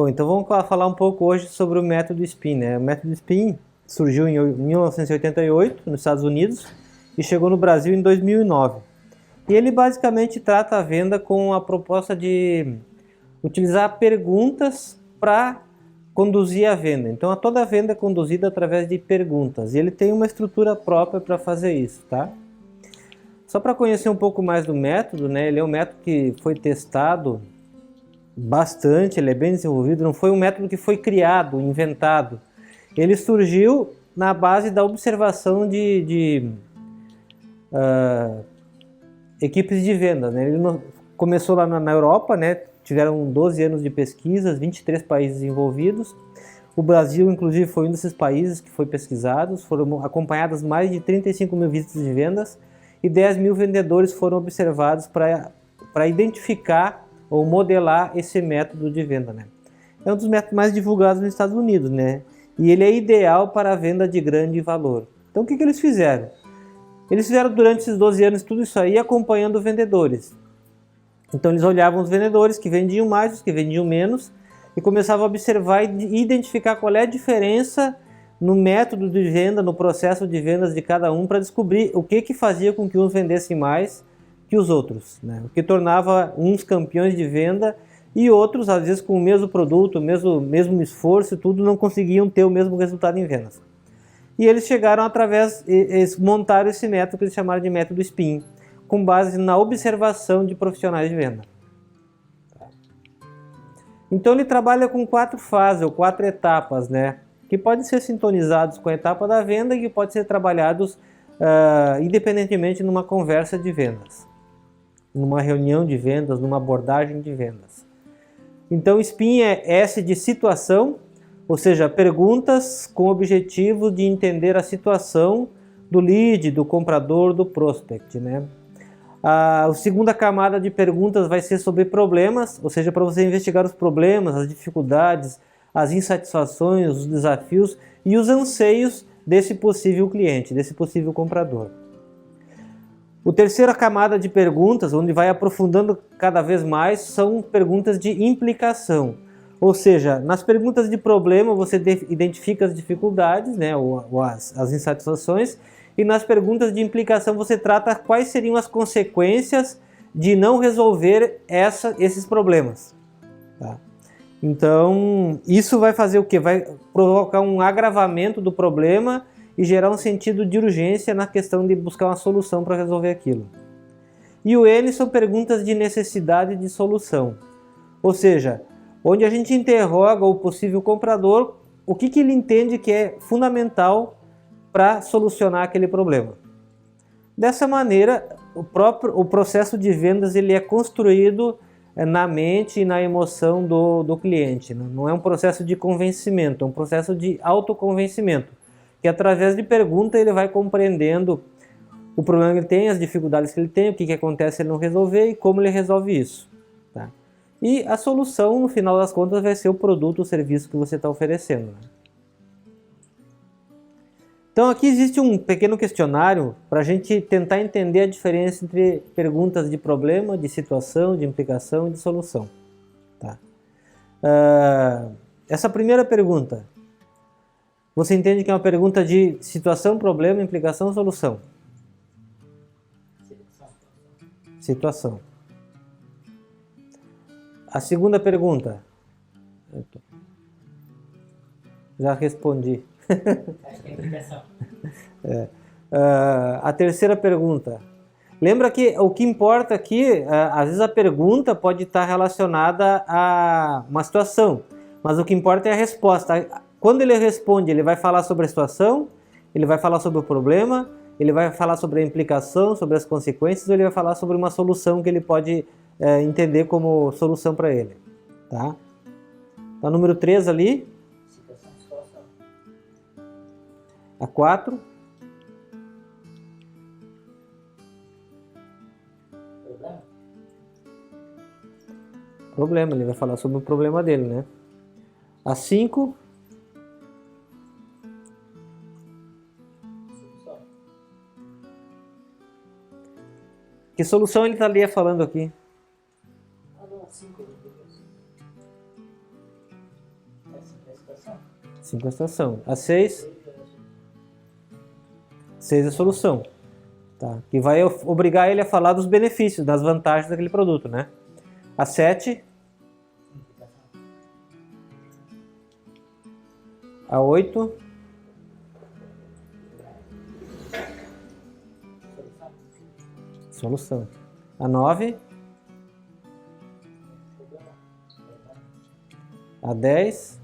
Bom, então vamos falar um pouco hoje sobre o método SPIN, né? O método SPIN surgiu em 1988 nos Estados Unidos e chegou no Brasil em 2009. E ele basicamente trata a venda com a proposta de utilizar perguntas para conduzir a venda. Então toda a venda é conduzida através de perguntas e ele tem uma estrutura própria para fazer isso, tá? Só para conhecer um pouco mais do método, né? Ele é um método que foi testado bastante, ele é bem desenvolvido, não foi um método que foi criado, inventado. Ele surgiu na base da observação de equipes de venda, né? Ele começou lá na Europa, né? Tiveram 12 anos de pesquisas, 23 países envolvidos. O Brasil, inclusive, foi um desses países que foi pesquisado. Foram acompanhadas mais de 35 mil visitas de vendas e 10 mil vendedores foram observados para identificar ou modelar esse método de venda, né? É um dos métodos mais divulgados nos Estados Unidos, né? E ele é ideal para a venda de grande valor. Então o que eles fizeram? Eles fizeram durante esses 12 anos tudo isso aí acompanhando vendedores. Então eles olhavam os vendedores que vendiam mais, os que vendiam menos e começavam a observar e identificar qual é a diferença no método de venda, no processo de vendas de cada um para descobrir o que fazia com que uns vendessem mais que os outros, né? O que tornava uns campeões de venda e outros, às vezes com o mesmo produto, o mesmo esforço e tudo, não conseguiam ter o mesmo resultado em vendas. E eles chegaram eles montaram esse método que eles chamaram de método SPIN, com base na observação de profissionais de venda. Então ele trabalha com 4 fases, ou 4 etapas, né? Que podem ser sintonizados com a etapa da venda e que podem ser trabalhados independentemente numa conversa de vendas, numa reunião de vendas, numa abordagem de vendas. Então SPIN é S de situação, ou seja, perguntas com o objetivo de entender a situação do lead, do comprador, do prospect, né? A segunda camada de perguntas vai ser sobre problemas, ou seja, para você investigar os problemas, as dificuldades, as insatisfações, os desafios e os anseios desse possível cliente, desse possível comprador. A terceira camada de perguntas, onde vai aprofundando cada vez mais, são perguntas de implicação. Ou seja, nas perguntas de problema você identifica as dificuldades, né, ou as insatisfações, e nas perguntas de implicação você trata quais seriam as consequências de não resolver esses problemas. Tá? Então, isso vai fazer o quê? Vai provocar um agravamento do problema e gerar um sentido de urgência na questão de buscar uma solução para resolver aquilo. E o N são perguntas de necessidade de solução. Ou seja, onde a gente interroga o possível comprador, o que ele entende que é fundamental para solucionar aquele problema. Dessa maneira, o processo de vendas ele é construído na mente e na emoção do cliente. Não é um processo de convencimento, é um processo de autoconvencimento, que através de pergunta ele vai compreendendo o problema que ele tem, as dificuldades que ele tem, o que acontece se ele não resolver e como ele resolve isso. Tá? E a solução, no final das contas, vai ser o produto ou serviço que você está oferecendo. Né? Então aqui existe um pequeno questionário para a gente tentar entender a diferença entre perguntas de problema, de situação, de implicação e de solução. Tá? Essa primeira pergunta, você entende que é uma pergunta de situação, problema, implicação ou solução? Situação. A segunda pergunta. Já respondi. Acho que é implicação. A terceira pergunta. Lembra que o que importa aqui, às vezes a pergunta pode estar relacionada a uma situação, mas o que importa é a resposta. Quando ele responde, ele vai falar sobre a situação, ele vai falar sobre o problema, ele vai falar sobre a implicação, sobre as consequências, ou ele vai falar sobre uma solução que ele pode entender como solução para ele. Tá? Então, número 3 ali. Situação. A 4. Problema? Problema, ele vai falar sobre o problema dele, né? A 5. Solução. Que solução ele estaria falando aqui? Ah, não, 5. situação. 5 é a situação. A 6 é a solução. Tá? Que vai obrigar ele a falar dos benefícios, das vantagens daquele produto, né? A 7, a 8, solução. A 9, a 10,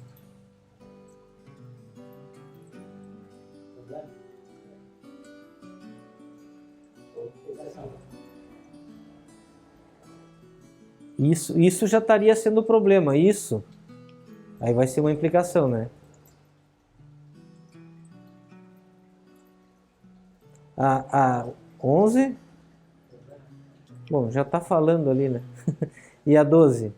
isso já estaria sendo o problema, isso. Aí vai ser uma implicação, né? A 11, bom, já está falando ali, né? E a 12?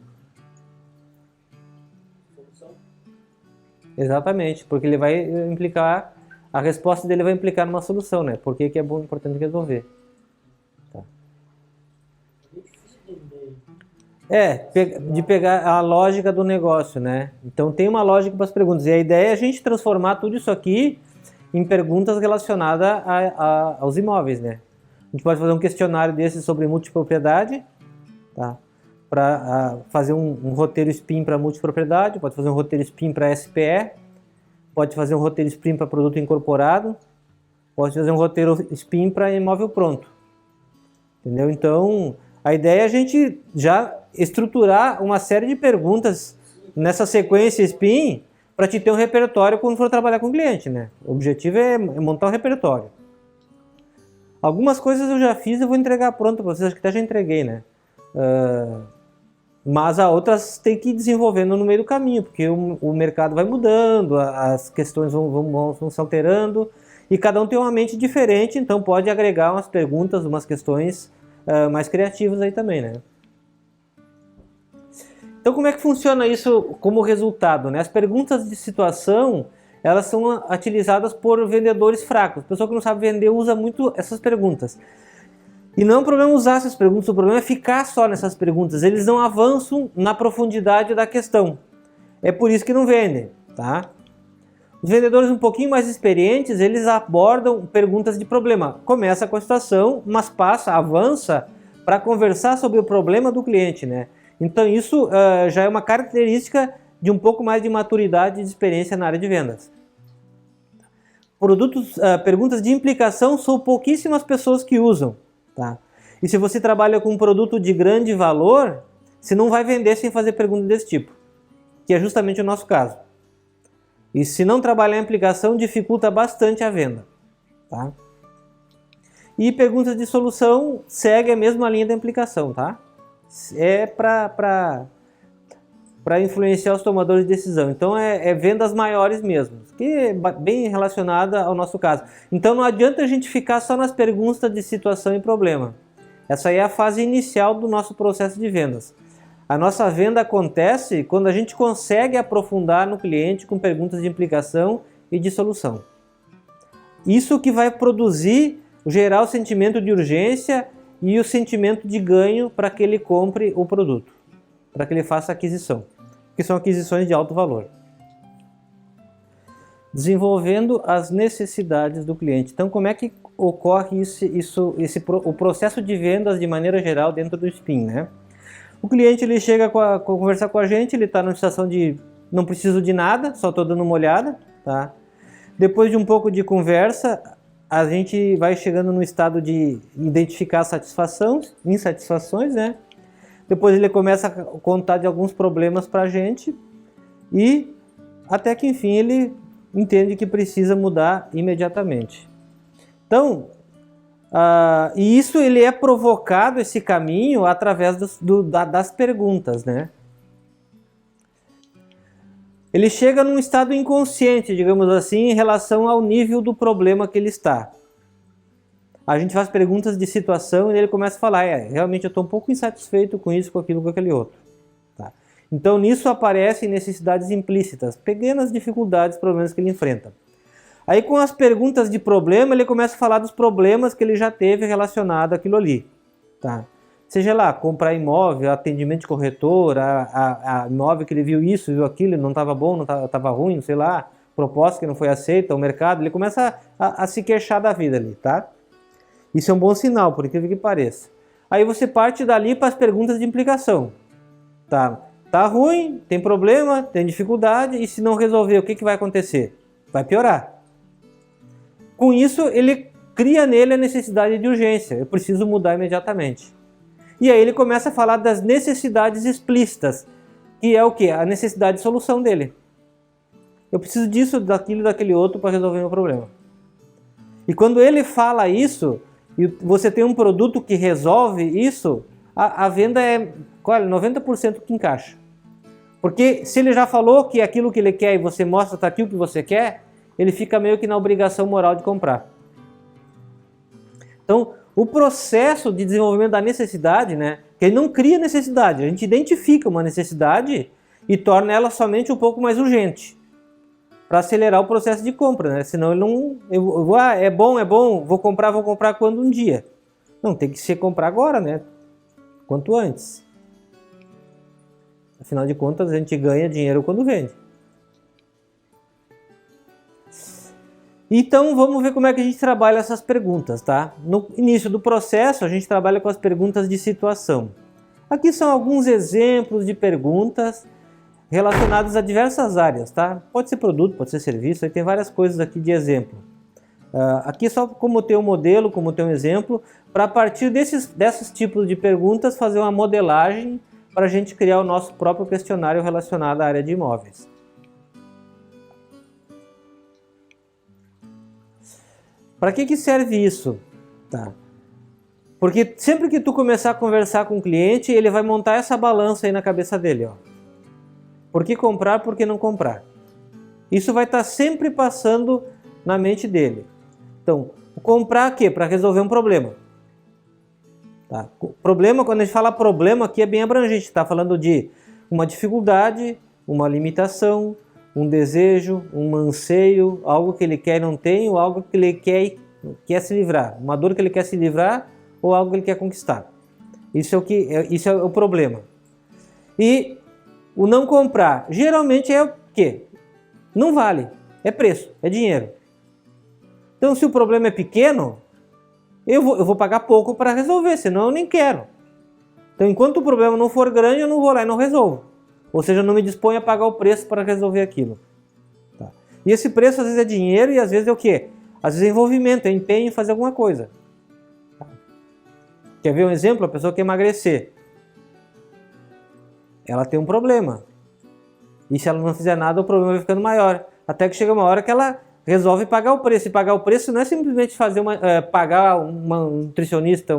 Exatamente, porque ele vai implicar, a resposta dele vai implicar numa solução, né? Por que que é bom, importante resolver. Tá. De pegar a lógica do negócio, né? Então tem uma lógica para as perguntas. E a ideia é a gente transformar tudo isso aqui em perguntas relacionadas aos imóveis, né? A gente pode fazer um questionário desse sobre multipropriedade, tá? Para fazer um roteiro SPIN para multipropriedade, pode fazer um roteiro SPIN para SPE, pode fazer um roteiro SPIN para produto incorporado, pode fazer um roteiro SPIN para imóvel pronto. Entendeu? Então, a ideia é a gente já estruturar uma série de perguntas nessa sequência SPIN para te ter um repertório quando for trabalhar com o cliente, né? O objetivo é montar um repertório. Algumas coisas eu já fiz e vou entregar pronto para vocês, acho que até já entreguei, né? Mas as outras tem que ir desenvolvendo no meio do caminho, porque o mercado vai mudando, as questões vão se alterando, e cada um tem uma mente diferente, então pode agregar umas perguntas, umas questões mais criativas aí também, né? Então como é que funciona isso como resultado, né? As perguntas de situação, elas são utilizadas por vendedores fracos. A pessoa que não sabe vender usa muito essas perguntas. E não é um problema usar essas perguntas, o problema é ficar só nessas perguntas. Eles não avançam na profundidade da questão. É por isso que não vendem, tá? Os vendedores um pouquinho mais experientes, eles abordam perguntas de problema. Começa com a situação, mas avança para conversar sobre o problema do cliente, né? Então isso já é uma característica de um pouco mais de maturidade e de experiência na área de vendas. Perguntas de implicação são pouquíssimas pessoas que usam. Tá? E se você trabalha com um produto de grande valor, você não vai vender sem fazer perguntas desse tipo, que é justamente o nosso caso. E se não trabalhar em implicação, dificulta bastante a venda. Tá? E perguntas de solução segue a mesma linha da implicação, tá? É para influenciar os tomadores de decisão. Então é vendas maiores mesmo, que é bem relacionada ao nosso caso. Então não adianta a gente ficar só nas perguntas de situação e problema. Essa aí é a fase inicial do nosso processo de vendas. A nossa venda acontece quando a gente consegue aprofundar no cliente com perguntas de implicação e de solução. Isso que vai gerar o sentimento de urgência e o sentimento de ganho para que ele compre o produto, para que ele faça a aquisição, que são aquisições de alto valor. Desenvolvendo as necessidades do cliente. Então, como é que ocorre o processo de vendas de maneira geral dentro do SPIN, né? O cliente ele chega a conversar com a gente, ele está numa situação de não preciso de nada, só estou dando uma olhada, tá? Depois de um pouco de conversa, a gente vai chegando no estado de identificar insatisfações, né? Depois ele começa a contar de alguns problemas para a gente e até que enfim ele entende que precisa mudar imediatamente. Então, e isso ele é provocado, esse caminho, através das perguntas, né? Ele chega num estado inconsciente, digamos assim, em relação ao nível do problema que ele está. A gente faz perguntas de situação e ele começa a falar, realmente eu estou um pouco insatisfeito com isso, com aquilo, com aquele outro. Tá? Então nisso aparecem necessidades implícitas, pequenas dificuldades, problemas que ele enfrenta. Aí com as perguntas de problema, ele começa a falar dos problemas que ele já teve relacionado àquilo ali. Tá? seja lá, comprar imóvel, atendimento de corretor, a imóvel que ele viu isso, viu aquilo, não estava bom, não estava ruim, sei lá, proposta que não foi aceita, o mercado, ele começa a se queixar da vida ali, tá? Isso é um bom sinal, por incrível que pareça. Aí você parte dali para as perguntas de implicação. Tá ruim, tem problema, tem dificuldade, e se não resolver, o que vai acontecer? Vai piorar. Com isso, ele cria nele a necessidade de urgência, eu preciso mudar imediatamente. E aí ele começa a falar das necessidades explícitas, que é o quê? A necessidade de solução dele. Eu preciso disso, daquilo, daquele outro para resolver meu problema. E quando ele fala isso, e você tem um produto que resolve isso, a venda é, olha, 90% que encaixa. Porque se ele já falou que é aquilo que ele quer e você mostra tá aqui o que você quer, ele fica meio que na obrigação moral de comprar. Então, o processo de desenvolvimento da necessidade, né, que ele não cria necessidade, a gente identifica uma necessidade e torna ela somente um pouco mais urgente, para acelerar o processo de compra, né? Senão ele não... é bom, vou comprar quando um dia. Não, tem que ser comprar agora, né? Quanto antes. Afinal de contas, a gente ganha dinheiro quando vende. Então, vamos ver como é que a gente trabalha essas perguntas, tá? No início do processo, a gente trabalha com as perguntas de situação. Aqui são alguns exemplos de perguntas relacionadas a diversas áreas, tá? Pode ser produto, pode ser serviço, aí tem várias coisas aqui de exemplo. Aqui só como ter um modelo, como ter um exemplo, para a partir desses tipos de perguntas fazer uma modelagem para a gente criar o nosso próprio questionário relacionado à área de imóveis. Para que serve isso? Tá. Porque sempre que tu começar a conversar com o cliente, ele vai montar essa balança aí na cabeça dele, ó. Por que comprar, por que não comprar? Isso vai estar sempre passando na mente dele. Então, comprar o quê? Para resolver um problema. Tá? Problema, quando a gente fala problema aqui é bem abrangente, está falando de uma dificuldade, uma limitação, um desejo, um anseio, algo que ele quer e não tem, ou algo que ele quer se livrar, uma dor que ele quer se livrar ou algo que ele quer conquistar. Isso é o problema. E o não comprar, geralmente é o quê? Não vale, é preço, é dinheiro. Então, se o problema é pequeno, eu vou pagar pouco para resolver, senão eu nem quero. Então, enquanto o problema não for grande, eu não vou lá e não resolvo. Ou seja, eu não me disponho a pagar o preço para resolver aquilo. Tá? E esse preço às vezes é dinheiro e às vezes é o quê? Às vezes é envolvimento, é empenho em fazer alguma coisa. Tá? Quer ver um exemplo? A pessoa quer emagrecer. Ela tem um problema. E se ela não fizer nada, o problema vai ficando maior. Até que chega uma hora que ela resolve pagar o preço. E pagar o preço não é simplesmente pagar uma nutricionista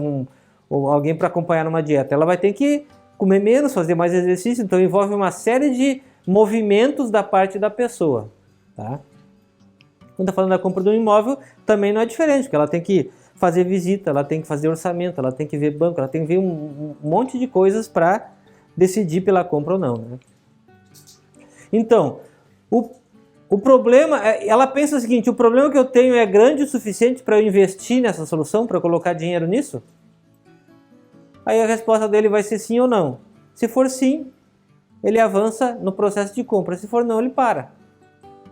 ou alguém para acompanhar numa dieta. Ela vai ter que comer menos, fazer mais exercício. Então envolve uma série de movimentos da parte da pessoa. Tá? Quando está falando da compra de um imóvel, também não é diferente. Porque ela tem que fazer visita, ela tem que fazer orçamento, ela tem que ver banco, ela tem que ver um monte de coisas para decidir pela compra ou não. Né? Então, o problema, ela pensa o seguinte, o problema que eu tenho é grande o suficiente para eu investir nessa solução, para colocar dinheiro nisso? Aí a resposta dele vai ser sim ou não. Se for sim, ele avança no processo de compra. Se for não, ele para.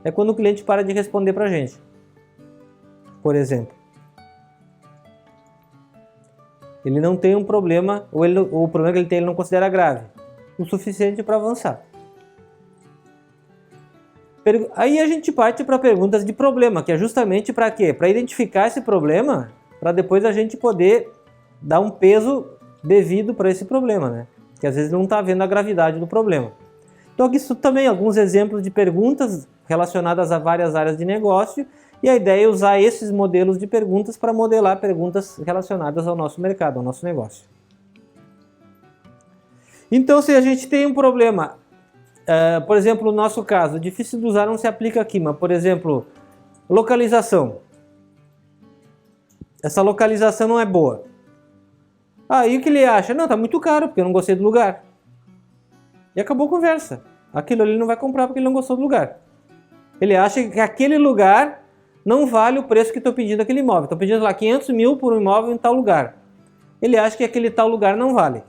É quando o cliente para de responder para a gente. Por exemplo. Ele não tem um problema, ou o problema que ele tem ele não considera grave. O suficiente para avançar. Aí a gente parte para perguntas de problema, que é justamente para quê? Para identificar esse problema, para depois a gente poder dar um peso devido para esse problema, né? Que às vezes não está vendo a gravidade do problema. Então aqui também alguns exemplos de perguntas relacionadas a várias áreas de negócio, e a ideia é usar esses modelos de perguntas para modelar perguntas relacionadas ao nosso mercado, ao nosso negócio. Então, se a gente tem um problema, por exemplo, no nosso caso, difícil de usar não se aplica aqui, mas, por exemplo, localização. Essa localização não é boa. Aí o que ele acha? Não, tá muito caro, porque eu não gostei do lugar. E acabou a conversa. Aquilo ali ele não vai comprar porque ele não gostou do lugar. Ele acha que aquele lugar não vale o preço que estou pedindo aquele imóvel. Estou pedindo lá 500 mil por um imóvel em tal lugar. ele acha que aquele tal lugar não vale.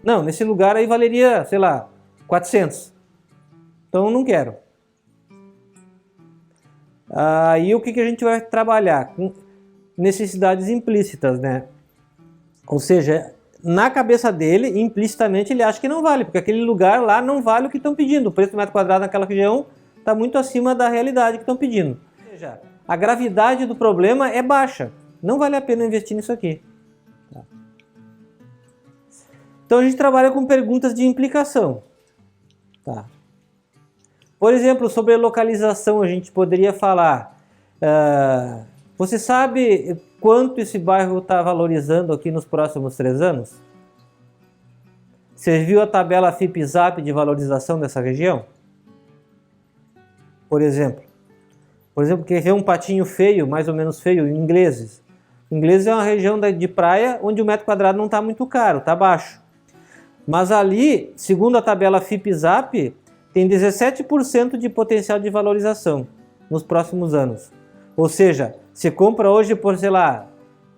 Não, nesse lugar aí valeria, sei lá, 400. Então eu não quero. Aí o que a gente vai trabalhar? Com necessidades implícitas, né? Ou seja, na cabeça dele, implicitamente, ele acha que não vale, porque aquele lugar lá não vale o que estão pedindo. O preço do metro quadrado naquela região está muito acima da realidade que estão pedindo. Ou seja, a gravidade do problema é baixa. Não vale a pena investir nisso aqui. Então a gente trabalha com perguntas de implicação. Tá. Por exemplo, sobre localização, a gente poderia falar: você sabe quanto esse bairro está valorizando aqui nos próximos 3 anos? Você viu a tabela FIPE-ZAP de valorização dessa região? Por exemplo, quer ver um patinho feio, mais ou menos feio, em Ingleses. Ingleses é uma região de praia onde o metro quadrado não está muito caro, está baixo. Mas ali, segundo a tabela FIPE-ZAP, tem 17% de potencial de valorização nos próximos anos. Ou seja, se compra hoje por, sei lá,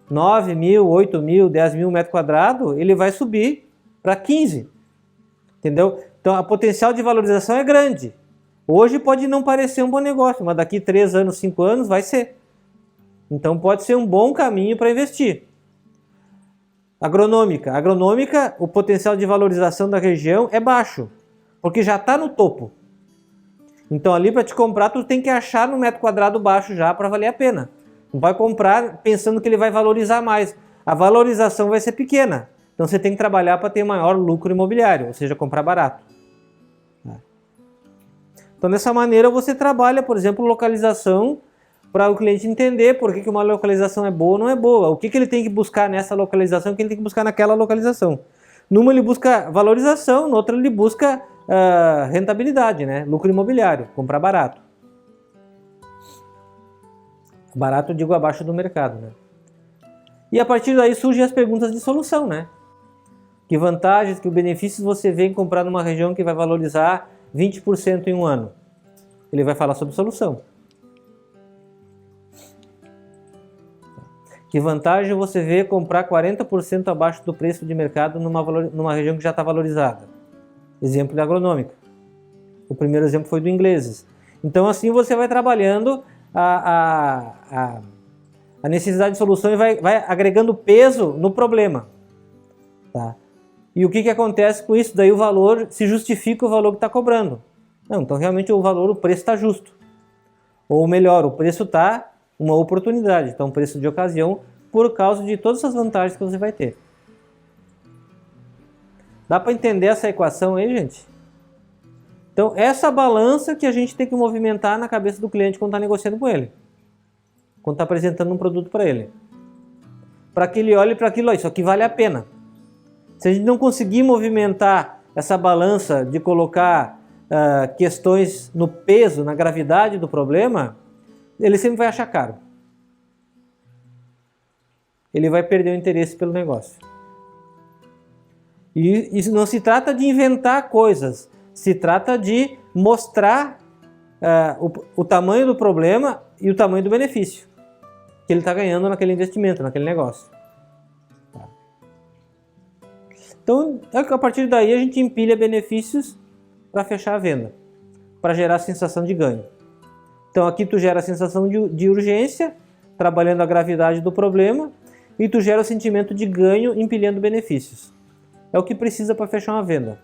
9 mil, 8 mil, 10 mil metros quadrados, ele vai subir para 15. Entendeu? Então, a potencial de valorização é grande. Hoje pode não parecer um bom negócio, mas daqui 3 anos, 5 anos vai ser. Então, pode ser um bom caminho para investir. Agronômica, o potencial de valorização da região é baixo, porque já está no topo. Então ali para te comprar, tu tem que achar no metro quadrado baixo já para valer a pena. Não vai comprar pensando que ele vai valorizar mais. A valorização vai ser pequena. Então você tem que trabalhar para ter maior lucro imobiliário, ou seja, comprar barato. Então dessa maneira você trabalha, por exemplo, localização, para o cliente entender por que uma localização é boa ou não é boa. O que ele tem que buscar nessa localização, o que ele tem que buscar naquela localização. Numa ele busca valorização, na outra ele busca rentabilidade, né? Lucro imobiliário, comprar barato. Barato eu digo abaixo do mercado, né? E a partir daí surgem as perguntas de solução, né? Que vantagens, que benefícios você vê em comprar numa região que vai valorizar 20% em um ano? Ele vai falar sobre solução. Que vantagem você vê comprar 40% abaixo do preço de mercado numa região que já está valorizada? Exemplo de agronômica. O primeiro exemplo foi do Ingleses. Então assim você vai trabalhando a necessidade de solução e vai agregando peso no problema. Tá? E o que acontece com isso? Daí o valor, se justifica o valor que está cobrando. Não, então realmente o preço está justo. Ou melhor, o preço está uma oportunidade, então um preço de ocasião por causa de todas essas vantagens que você vai ter. Dá para entender essa equação aí, gente? Então, essa balança que a gente tem que movimentar na cabeça do cliente quando está negociando com ele. Quando está apresentando um produto para ele. Para que ele olhe para aquilo, isso aqui vale a pena. Se a gente não conseguir movimentar essa balança de colocar questões no peso, na gravidade do problema, ele sempre vai achar caro. Ele vai perder o interesse pelo negócio. E isso não se trata de inventar coisas, se trata de mostrar o tamanho do problema e o tamanho do benefício que ele está ganhando naquele investimento, naquele negócio. Então, a partir daí a gente empilha benefícios para fechar a venda, para gerar a sensação de ganho. Então aqui tu gera a sensação de urgência, trabalhando a gravidade do problema, e tu gera o sentimento de ganho empilhando benefícios. É o que precisa para fechar uma venda.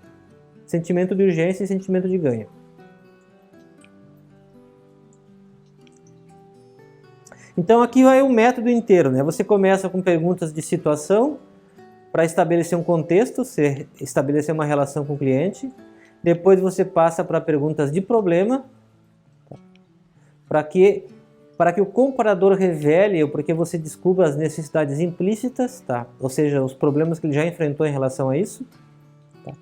Sentimento de urgência e sentimento de ganho. Então aqui vai o método inteiro, né? Você começa com perguntas de situação para estabelecer um contexto, estabelecer uma relação com o cliente. Depois você passa para perguntas de problema, para que o comprador revele, ou para que você descubra as necessidades implícitas, tá? Ou seja, os problemas que ele já enfrentou em relação a isso. Tá?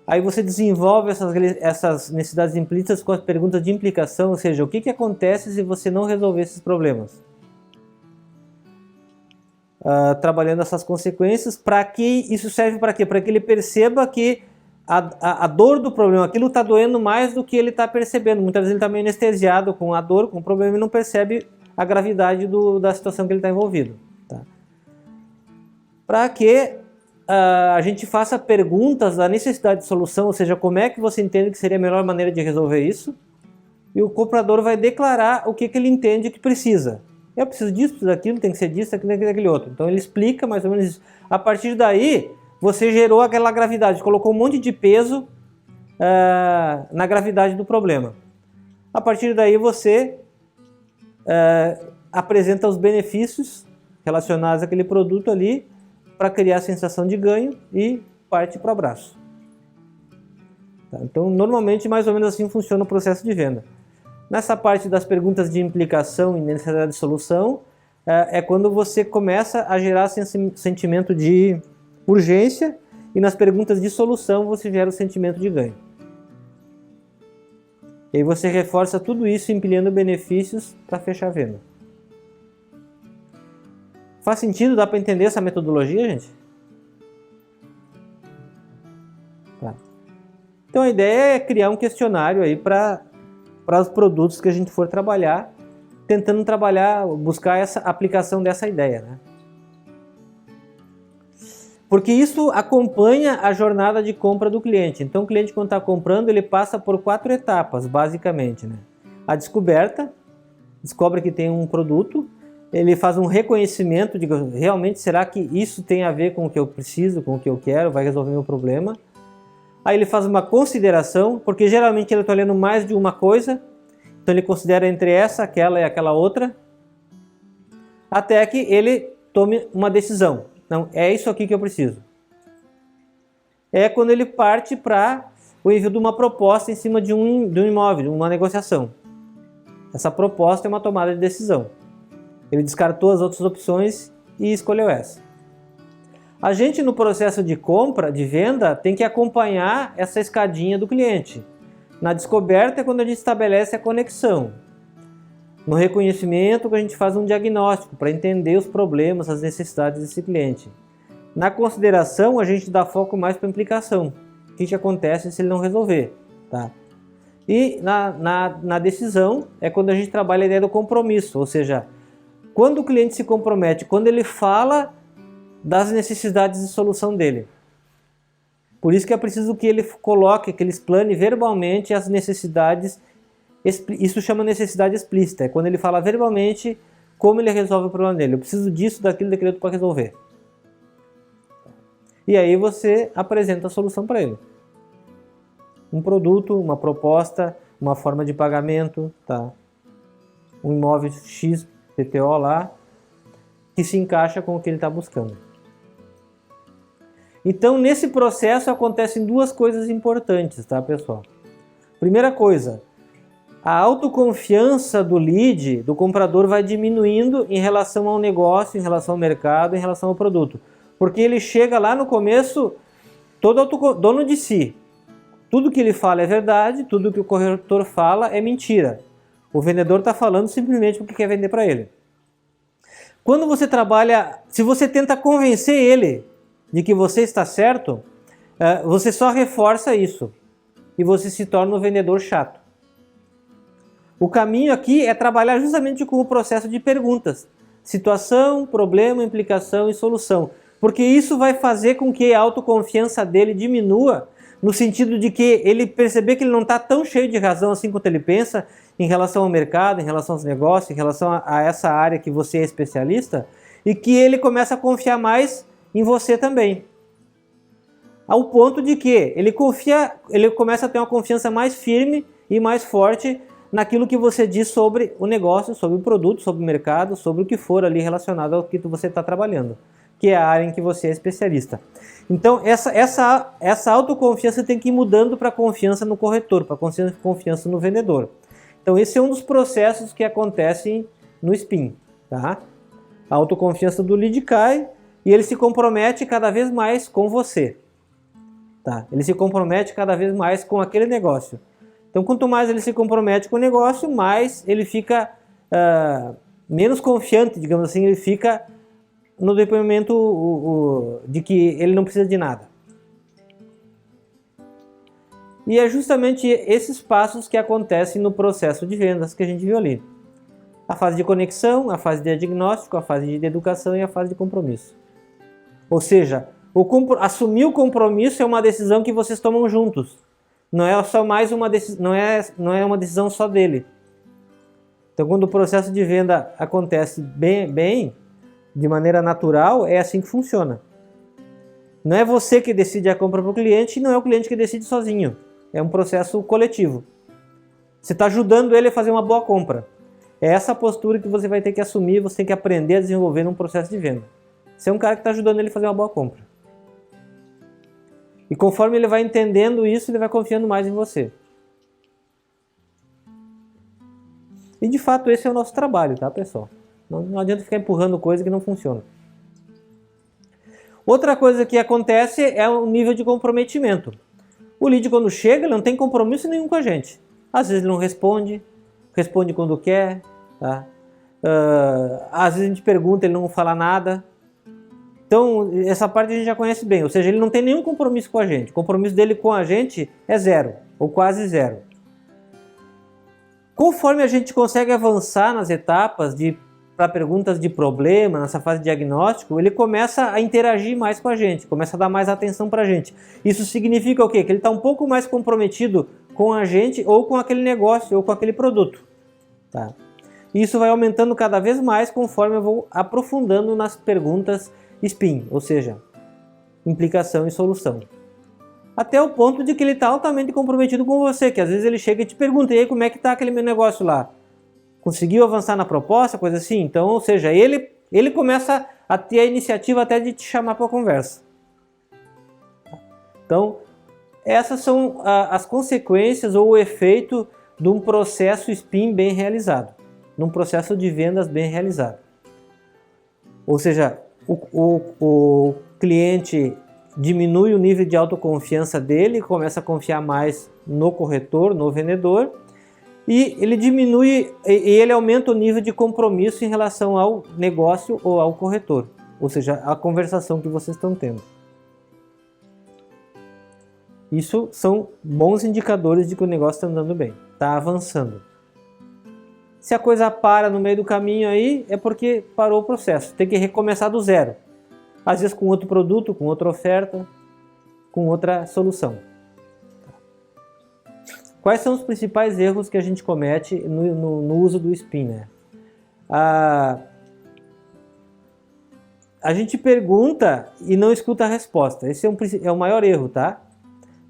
Aí você desenvolve essas necessidades implícitas com as perguntas de implicação, ou seja, o que acontece se você não resolver esses problemas? Trabalhando essas consequências, para que isso serve para quê? Para que ele perceba que a dor do problema, aquilo está doendo mais do que ele está percebendo. Muitas vezes ele está meio anestesiado com a dor, com o problema, e não percebe a gravidade da situação que ele está envolvido. Tá? para que a gente faça perguntas da necessidade de solução, ou seja, como é que você entende que seria a melhor maneira de resolver isso, e o comprador vai declarar o que ele entende que precisa. Eu preciso disso, preciso daquilo, tem que ser disso, aquilo, daquele outro. Então ele explica mais ou menos isso. A partir daí, você gerou aquela gravidade, colocou um monte de peso na gravidade do problema. A partir daí você apresenta os benefícios relacionados àquele produto ali para criar a sensação de ganho e parte para o abraço. Tá? Então, normalmente, mais ou menos assim funciona o processo de venda. Nessa parte das perguntas de implicação e necessidade de solução, é quando você começa a gerar sentimento de urgência, e nas perguntas de solução você gera o sentimento de ganho. E aí você reforça tudo isso empilhando benefícios para fechar a venda. Faz sentido? Dá para entender essa metodologia, gente? Tá. Então a ideia é criar um questionário aí para os produtos que a gente for trabalhar, tentando buscar essa aplicação dessa ideia, né? Porque isso acompanha a jornada de compra do cliente. Então o cliente, quando está comprando, ele passa por 4 etapas, basicamente, né? A descoberta, descobre que tem um produto, ele faz um reconhecimento de realmente, será que isso tem a ver com o que eu preciso, com o que eu quero, vai resolver meu problema. Aí ele faz uma consideração, porque geralmente ele está olhando mais de uma coisa, então ele considera entre essa, aquela e aquela outra, até que ele tome uma decisão. Não, é isso aqui que eu preciso. É quando ele parte para o envio de uma proposta em cima de um imóvel, de uma negociação. Essa proposta é uma tomada de decisão. Ele descartou as outras opções e escolheu essa. A gente, no processo de compra, de venda, tem que acompanhar essa escadinha do cliente. Na descoberta é quando a gente estabelece a conexão. No reconhecimento, a gente faz um diagnóstico para entender os problemas, as necessidades desse cliente. Na consideração, a gente dá foco mais para a implicação. O que acontece se ele não resolver? Tá? E na decisão é quando a gente trabalha a ideia do compromisso, ou seja, quando o cliente se compromete, quando ele fala das necessidades de solução dele. Por isso que é preciso que ele coloque, que ele explane verbalmente as necessidades. Isso chama necessidade explícita, é quando ele fala verbalmente como ele resolve o problema dele. Eu preciso disso, daquilo, daquele outro para resolver. E aí você apresenta a solução para ele. Um produto, uma proposta, uma forma de pagamento, tá? Um imóvel X, PTO lá, que se encaixa com o que ele está buscando. Então, nesse processo acontecem duas coisas importantes, tá, pessoal? Primeira coisa, a autoconfiança do lead, do comprador, vai diminuindo em relação ao negócio, em relação ao mercado, em relação ao produto. Porque ele chega lá no começo todo dono de si. Tudo que ele fala é verdade, tudo que o corretor fala é mentira. O vendedor está falando simplesmente porque quer vender para ele. Quando você trabalha, se você tenta convencer ele de que você está certo, você só reforça isso e você se torna um vendedor chato. O caminho aqui é trabalhar justamente com o processo de perguntas. Situação, problema, implicação e solução. Porque isso vai fazer com que a autoconfiança dele diminua, no sentido de que ele perceber que ele não está tão cheio de razão assim quanto ele pensa em relação ao mercado, em relação aos negócios, em relação a essa área que você é especialista, e que ele começa a confiar mais em você também. Ao ponto de que ele começa a ter uma confiança mais firme e mais forte naquilo que você diz sobre o negócio, sobre o produto, sobre o mercado, sobre o que for ali relacionado ao que você está trabalhando, que é a área em que você é especialista. Então, essa autoconfiança tem que ir mudando para confiança no corretor, para confiança no vendedor. Então, esse é um dos processos que acontecem no SPIN. Tá? A autoconfiança do lead cai e ele se compromete cada vez mais com você. Tá? Ele se compromete cada vez mais com aquele negócio. Então, quanto mais ele se compromete com o negócio, mais ele fica menos confiante, digamos assim, ele fica no depoimento de que ele não precisa de nada. E é justamente esses passos que acontecem no processo de vendas que a gente viu ali. A fase de conexão, a fase de diagnóstico, a fase de educação e a fase de compromisso. Ou seja, assumir o compromisso é uma decisão que vocês tomam juntos. Não é só mais uma decisão, não é uma decisão só dele. Então, quando o processo de venda acontece bem, de maneira natural, é assim que funciona. Não é você que decide a compra para o cliente e não é o cliente que decide sozinho. É um processo coletivo. Você está ajudando ele a fazer uma boa compra. É essa postura que você vai ter que assumir, você tem que aprender a desenvolver num processo de venda. Você é um cara que está ajudando ele a fazer uma boa compra. E conforme ele vai entendendo isso, ele vai confiando mais em você. E de fato esse é o nosso trabalho, tá, pessoal? Não adianta ficar empurrando coisa que não funciona. Outra coisa que acontece é o nível de comprometimento. O lead, quando chega, ele não tem compromisso nenhum com a gente. Às vezes ele não responde quando quer, tá? Às vezes a gente pergunta, ele não fala nada. Então, essa parte a gente já conhece bem, ou seja, ele não tem nenhum compromisso com a gente. O compromisso dele com a gente é zero, ou quase zero. Conforme a gente consegue avançar nas etapas para perguntas de problema, nessa fase de diagnóstico, ele começa a interagir mais com a gente, começa a dar mais atenção para a gente. Isso significa o quê? Que ele está um pouco mais comprometido com a gente, ou com aquele negócio, ou com aquele produto. Tá? Isso vai aumentando cada vez mais conforme eu vou aprofundando nas perguntas SPIN, ou seja, implicação e solução. Até o ponto de que ele está altamente comprometido com você, que às vezes ele chega e te pergunta, e aí, como é que está aquele meu negócio lá? Conseguiu avançar na proposta, coisa assim? Então, ou seja, ele começa a ter a iniciativa até de te chamar para a conversa. Então, essas são as consequências ou o efeito de um processo SPIN bem realizado, num processo de vendas bem realizado. Ou seja, o cliente diminui o nível de autoconfiança dele, começa a confiar mais no corretor, no vendedor, e ele aumenta o nível de compromisso em relação ao negócio ou ao corretor, ou seja, a conversação que vocês estão tendo. Isso são bons indicadores de que o negócio está andando bem, está avançando. Se a coisa para no meio do caminho aí, é porque parou o processo, tem que recomeçar do zero. Às vezes com outro produto, com outra oferta, com outra solução. Quais são os principais erros que a gente comete no uso do SPIN, né? A gente pergunta e não escuta a resposta. Esse é o maior erro, tá?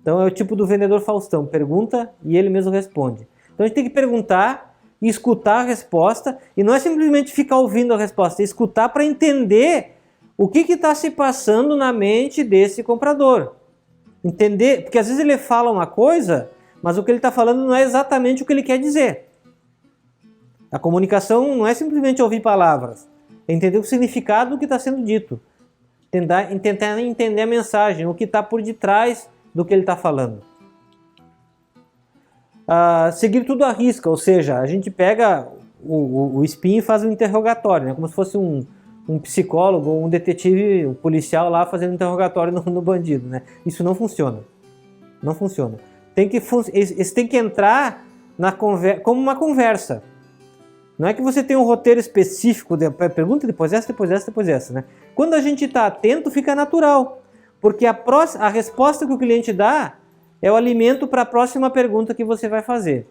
Então é o tipo do vendedor Faustão, pergunta e ele mesmo responde. Então a gente tem que perguntar e escutar a resposta, e não é simplesmente ficar ouvindo a resposta, é escutar para entender o que está se passando na mente desse comprador. Entender, porque às vezes ele fala uma coisa, mas o que ele está falando não é exatamente o que ele quer dizer. A comunicação não é simplesmente ouvir palavras, é entender o significado do que está sendo dito. Tentar entender a mensagem, o que está por detrás do que ele está falando. Seguir tudo à risca, ou seja, a gente pega o SPIN e faz um interrogatório, né? Como se fosse um psicólogo ou um detetive, um policial lá fazendo interrogatório no bandido, né? Isso não funciona. Não funciona. Eles têm que entrar como uma conversa. Não é que você tem um roteiro específico, pergunta depois essa, depois essa, depois essa, né? Quando a gente está atento, fica natural. Porque a resposta que o cliente dá é o alimento para a próxima pergunta que você vai fazer.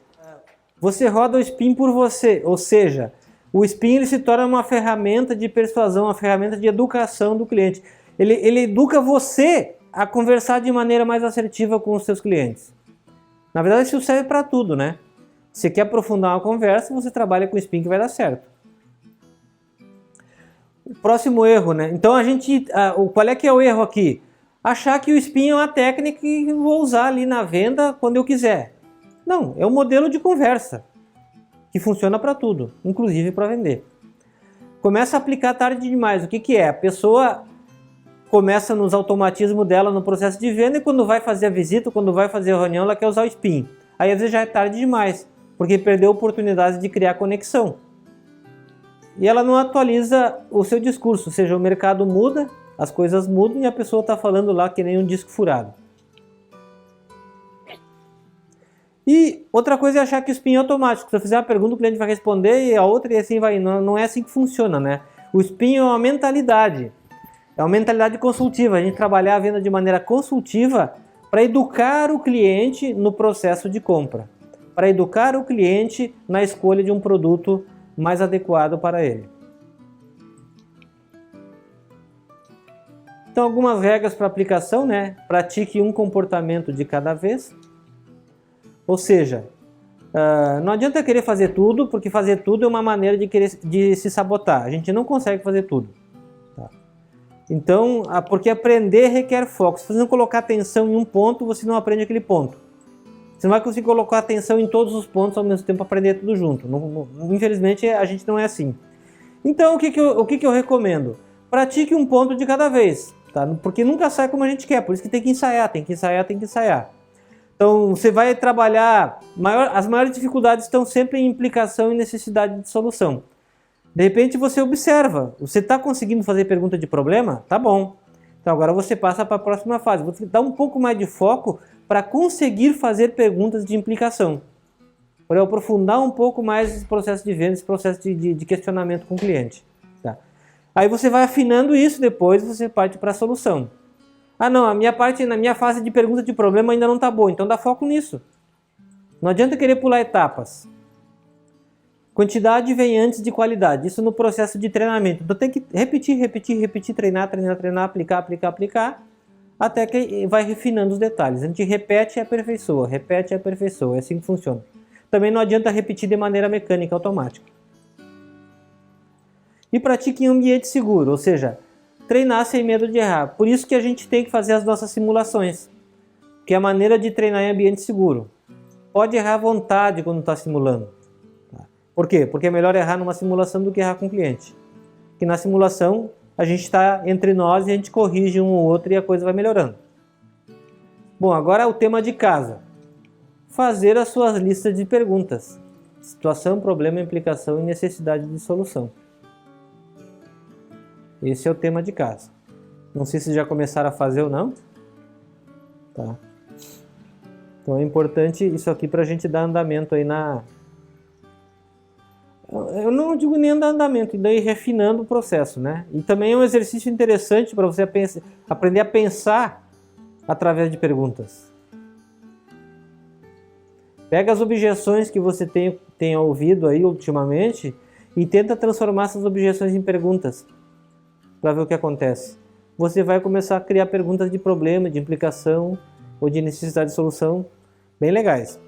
Você roda o SPIN por você, ou seja, o SPIN ele se torna uma ferramenta de persuasão, uma ferramenta de educação do cliente. Ele educa você a conversar de maneira mais assertiva com os seus clientes. Na verdade, isso serve para tudo, né? Se você quer aprofundar uma conversa, você trabalha com o SPIN que vai dar certo. O próximo erro, né? Então, qual é que é o erro aqui? Achar que o SPIN é uma técnica que eu vou usar ali na venda quando eu quiser. Não, é um modelo de conversa que funciona para tudo, inclusive para vender. Começa a aplicar tarde demais. O que é? A pessoa começa nos automatismos dela no processo de venda e quando vai fazer a visita, quando vai fazer a reunião, ela quer usar o SPIN. Aí às vezes já é tarde demais, porque perdeu a oportunidade de criar conexão. E ela não atualiza o seu discurso, ou seja, o mercado muda, as coisas mudam e a pessoa está falando lá que nem um disco furado. E outra coisa é achar que o SPIN é automático. Se eu fizer uma pergunta, o cliente vai responder e a outra e assim vai. Não é assim que funciona, né? O SPIN é uma mentalidade. É uma mentalidade consultiva, a gente trabalhar a venda de maneira consultiva para educar o cliente no processo de compra, para educar o cliente na escolha de um produto mais adequado para ele. Então, algumas regras para aplicação, né? Pratique um comportamento de cada vez. Ou seja, não adianta querer fazer tudo, porque fazer tudo é uma maneira de se sabotar. A gente não consegue fazer tudo. Tá? Então, porque aprender requer foco. Se você não colocar atenção em um ponto, você não aprende aquele ponto. Você não vai conseguir colocar atenção em todos os pontos ao mesmo tempo, aprender tudo junto. Infelizmente, a gente não é assim. Então, o que eu recomendo? Pratique um ponto de cada vez. Tá? Porque nunca sai como a gente quer, por isso que tem que ensaiar, tem que ensaiar, tem que ensaiar. Então, você vai trabalhar, as maiores dificuldades estão sempre em implicação e necessidade de solução. De repente você observa, você está conseguindo fazer pergunta de problema? Tá bom. Então agora você passa para a próxima fase, você dá um pouco mais de foco para conseguir fazer perguntas de implicação. Para aprofundar um pouco mais esse processo de venda, esse processo de questionamento com o cliente. Tá? Aí você vai afinando isso, depois você parte para a solução. Ah não, na minha fase de pergunta de problema ainda não está boa, então dá foco nisso. Não adianta querer pular etapas. Quantidade vem antes de qualidade, isso no processo de treinamento. Então tem que repetir, treinar, aplicar, até que vai refinando os detalhes. A gente repete e aperfeiçoa, é assim que funciona. Também não adianta repetir de maneira mecânica, automática. E pratique em um ambiente seguro, ou seja, treinar sem medo de errar. Por isso que a gente tem que fazer as nossas simulações, que é a maneira de treinar em ambiente seguro. Pode errar à vontade quando está simulando. Por quê? Porque é melhor errar numa simulação do que errar com o cliente. Porque na simulação a gente está entre nós e a gente corrige um ou outro e a coisa vai melhorando. Bom, agora o tema de casa. Fazer as suas listas de perguntas. Situação, problema, implicação e necessidade de solução. Esse é o tema de casa. Não sei se já começaram a fazer ou não. Tá. Então é importante isso aqui para a gente dar andamento aí na... Eu não digo nem dar andamento, e daí refinando o processo, né? E também é um exercício interessante para você aprender a pensar através de perguntas. Pega as objeções que você tenha ouvido aí ultimamente e tenta transformar essas objeções em perguntas para ver o que acontece. Você vai começar a criar perguntas de problema, de implicação ou de necessidade de solução bem legais.